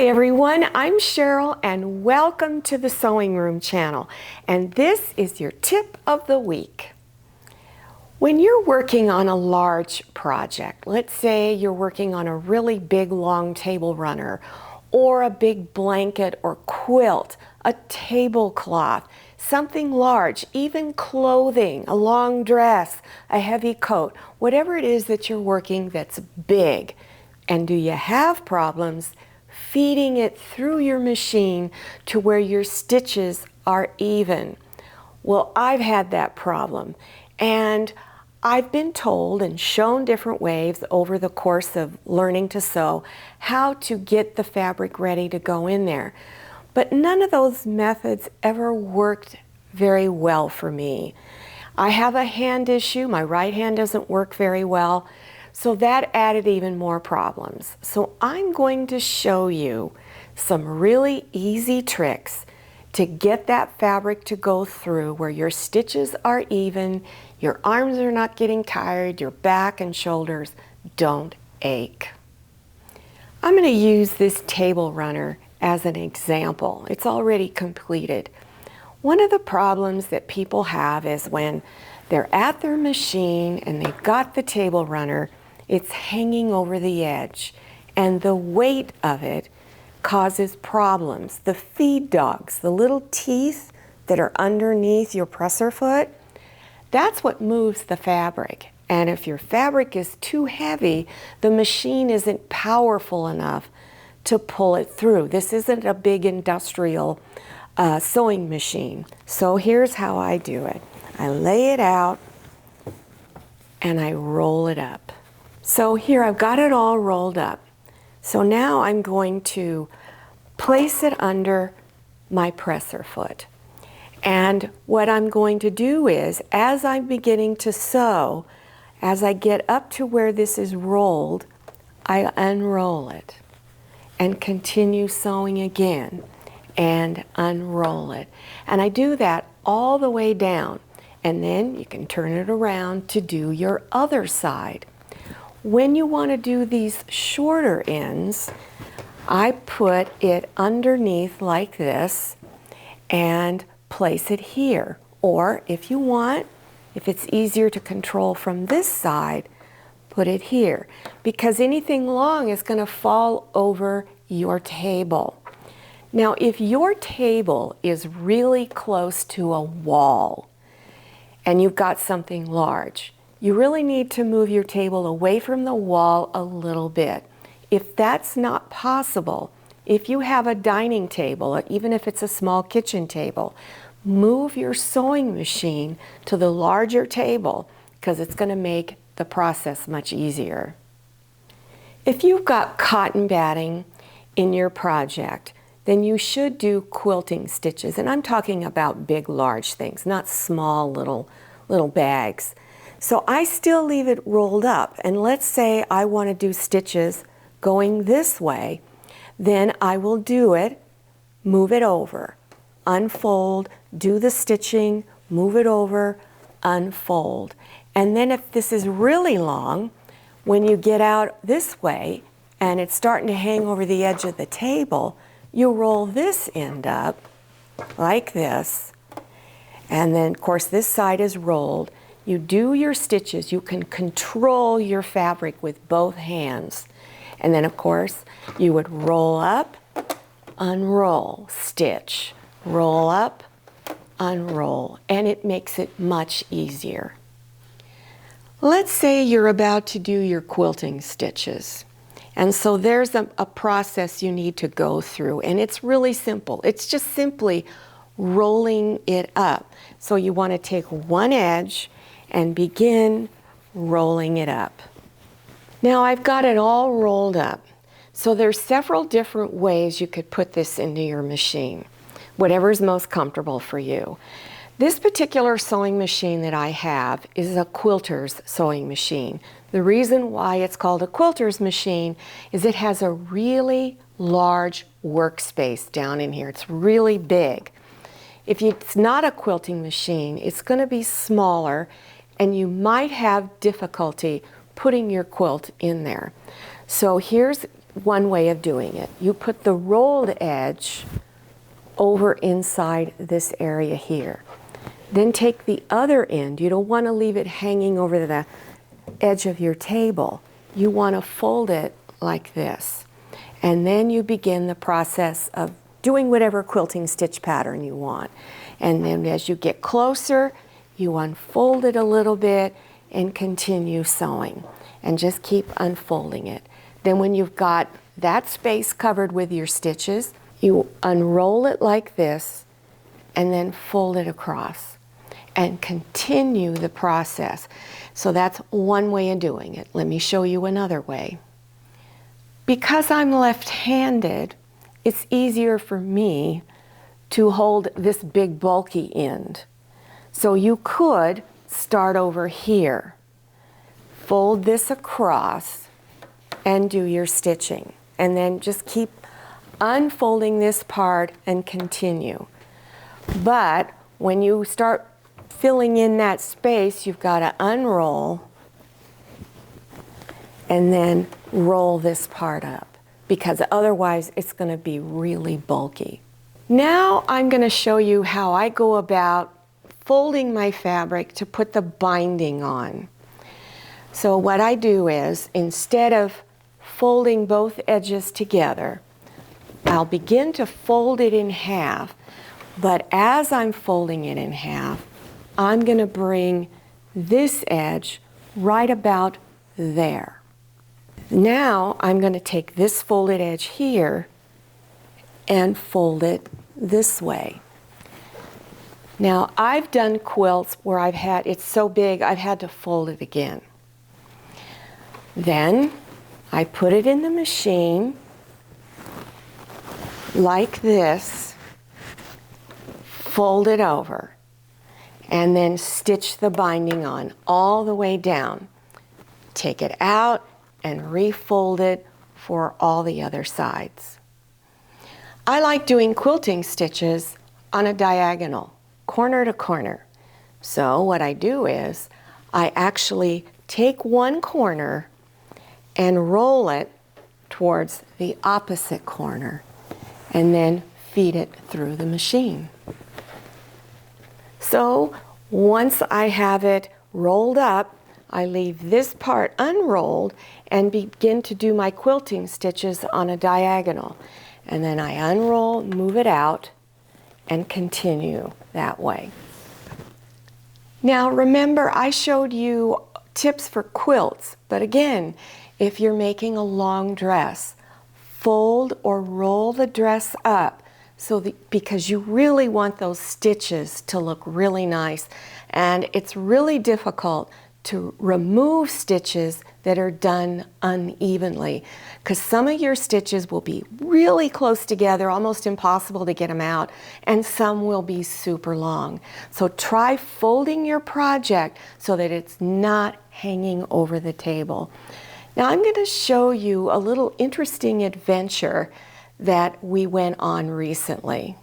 Hi everyone, I'm Cheryl and welcome to the Sewing Room channel, and this is your tip of the week. When you're working on a large project, let's say you're working on a really big long table runner or a big blanket or quilt, a tablecloth, something large, even clothing, a long dress, a heavy coat, whatever it is that you're working that's big. And do you have problems feeding it through your machine to where your stitches are even? Well, I've had that problem, and I've been told and shown different ways over the course of learning to sew how to get the fabric ready to go in there. But none of those methods ever worked very well for me. I have a hand issue. My right hand doesn't work very well. So that added even more problems. So I'm going to show you some really easy tricks to get that fabric to go through where your stitches are even, your arms are not getting tired, your back and shoulders don't ache. I'm going to use this table runner as an example. It's already completed. One of the problems that people have is when they're at their machine and they've got the table runner, it's hanging over the edge, and the weight of it causes problems. The feed dogs, the little teeth that are underneath your presser foot, that's what moves the fabric. And if your fabric is too heavy, the machine isn't powerful enough to pull it through. This isn't a big industrial sewing machine. So here's how I do it. I lay it out and I roll it up. So here I've got it all rolled up. So now I'm going to place it under my presser foot. And what I'm going to do is, as I'm beginning to sew, as I get up to where this is rolled, I unroll it and continue sewing again and unroll it. And I do that all the way down. And then you can turn it around to do your other side. When you want to do these shorter ends, I put it underneath like this and place it here. Or if you want, if it's easier to control from this side, put it here. Because anything long is going to fall over your table. Now, if your table is really close to a wall and you've got something large, you really need to move your table away from the wall a little bit. If that's not possible, if you have a dining table, or even if it's a small kitchen table, move your sewing machine to the larger table because it's going to make the process much easier. If you've got cotton batting in your project, then you should do quilting stitches. And I'm talking about big, large things, not small little bags. So I still leave it rolled up, and let's say I want to do stitches going this way, then I will do it, move it over, unfold, do the stitching, move it over, unfold. And then if this is really long, when you get out this way and it's starting to hang over the edge of the table, you roll this end up like this, and then of course this side is rolled. You do your stitches, you can control your fabric with both hands. And then of course, you would roll up, unroll, stitch, roll up, unroll, and it makes it much easier. Let's say you're about to do your quilting stitches. And so there's a process you need to go through, and it's really simple. It's just simply rolling it up. So you want to take one edge and begin rolling it up. Now I've got it all rolled up. So there's several different ways you could put this into your machine, whatever's most comfortable for you. This particular sewing machine that I have is a quilter's sewing machine. The reason why it's called a quilter's machine is it has a really large workspace down in here. It's really big. If it's not a quilting machine, it's going to be smaller and you might have difficulty putting your quilt in there. So here's one way of doing it. You put the rolled edge over inside this area here. Then take the other end. You don't want to leave it hanging over the edge of your table. You want to fold it like this. And then you begin the process of doing whatever quilting stitch pattern you want. And then as you get closer, you unfold it a little bit and continue sewing. And just keep unfolding it. Then when you've got that space covered with your stitches, you unroll it like this and then fold it across and continue the process. So that's one way of doing it. Let me show you another way. Because I'm left-handed, it's easier for me to hold this big bulky end. So you could start over here, fold this across, and do your stitching. And then just keep unfolding this part and continue. But when you start filling in that space, you've got to unroll and then roll this part up, because otherwise it's going to be really bulky. Now I'm going to show you how I go about folding my fabric to put the binding on. So what I do is, instead of folding both edges together, I'll begin to fold it in half, but as I'm folding it in half, I'm going to bring this edge right about there. Now I'm going to take this folded edge here and fold it this way. Now I've done quilts where it's so big I've had to fold it again. Then I put it in the machine like this, fold it over, and then stitch the binding on all the way down. Take it out and refold it for all the other sides. I like doing quilting stitches on a diagonal, corner to corner. So what I do is I actually take one corner and roll it towards the opposite corner and then feed it through the machine. So once I have it rolled up, I leave this part unrolled and begin to do my quilting stitches on a diagonal. And then I unroll, move it out, and continue that way. Now remember, I showed you tips for quilts, but again, if you're making a long dress, fold or roll the dress up because you really want those stitches to look really nice. And it's really difficult to remove stitches that are done unevenly, because some of your stitches will be really close together, almost impossible to get them out, and some will be super long. So try folding your project so that it's not hanging over the table. Now I'm going to show you a little interesting adventure that we went on recently.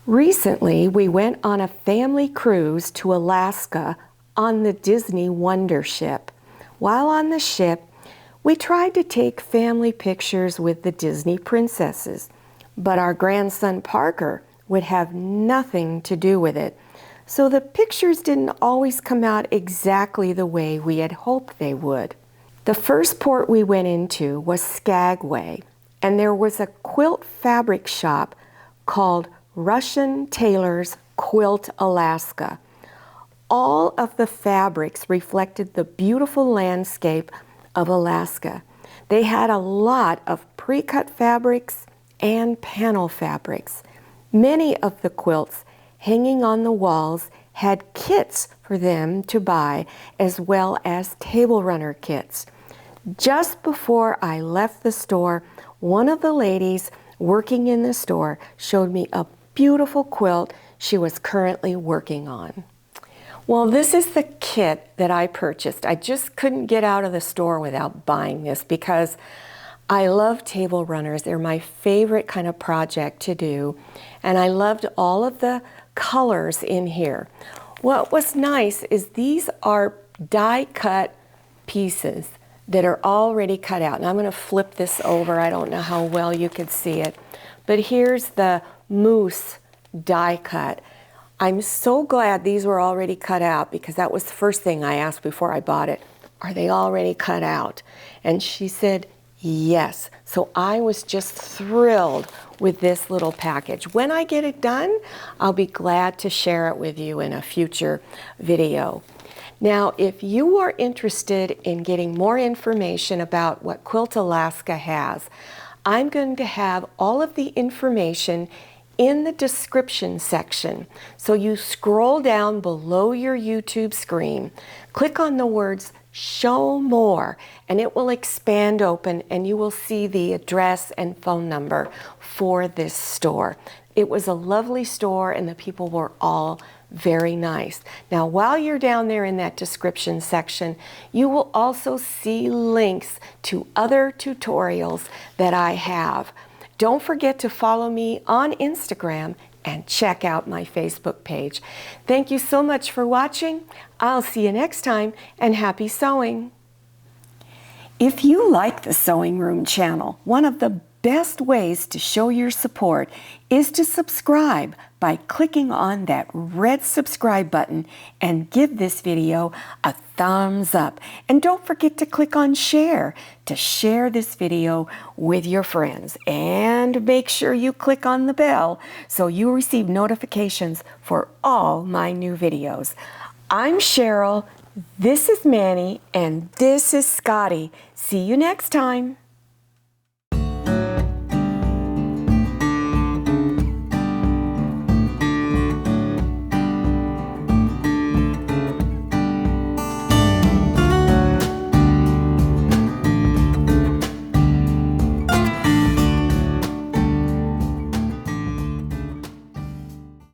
Recently, we went on a family cruise to Alaska on the Disney Wonder Ship. While on the ship, we tried to take family pictures with the Disney princesses, but our grandson Parker would have nothing to do with it. So the pictures didn't always come out exactly the way we had hoped they would. The first port we went into was Skagway, and there was a quilt fabric shop called Rushin Tailors Quilt Alaska. All of the fabrics reflected the beautiful landscape of Alaska. They had a lot of pre-cut fabrics and panel fabrics. Many of the quilts hanging on the walls had kits for them to buy, as well as table runner kits. Just before I left the store, one of the ladies working in the store showed me a beautiful quilt she was currently working on. Well, this is the kit that I purchased. I just couldn't get out of the store without buying this because I love table runners. They're my favorite kind of project to do. And I loved all of the colors in here. What was nice is these are die cut pieces that are already cut out. And I'm going to flip this over. I don't know how well you could see it. But here's the mousse die cut. I'm so glad these were already cut out, because that was the first thing I asked before I bought it. Are they already cut out? And she said, yes. So I was just thrilled with this little package. When I get it done, I'll be glad to share it with you in a future video. Now, if you are interested in getting more information about what Quilt Alaska has, I'm going to have all of the information in the description section. So you scroll down below your YouTube screen, click on the words Show More, and it will expand open and you will see the address and phone number for this store. It was a lovely store and the people were all very nice. Now, while you're down there in that description section, you will also see links to other tutorials that I have. Don't forget to follow me on Instagram and check out my Facebook page. Thank you so much for watching. I'll see you next time, and happy sewing. If you like the Sewing Room channel, one of the best ways to show your support is to subscribe by clicking on that red subscribe button and give this video a thumbs up. And don't forget to click on share to share this video with your friends. And make sure you click on the bell so you receive notifications for all my new videos. I'm Cheryl, this is Manny, and this is Scotty. See you next time.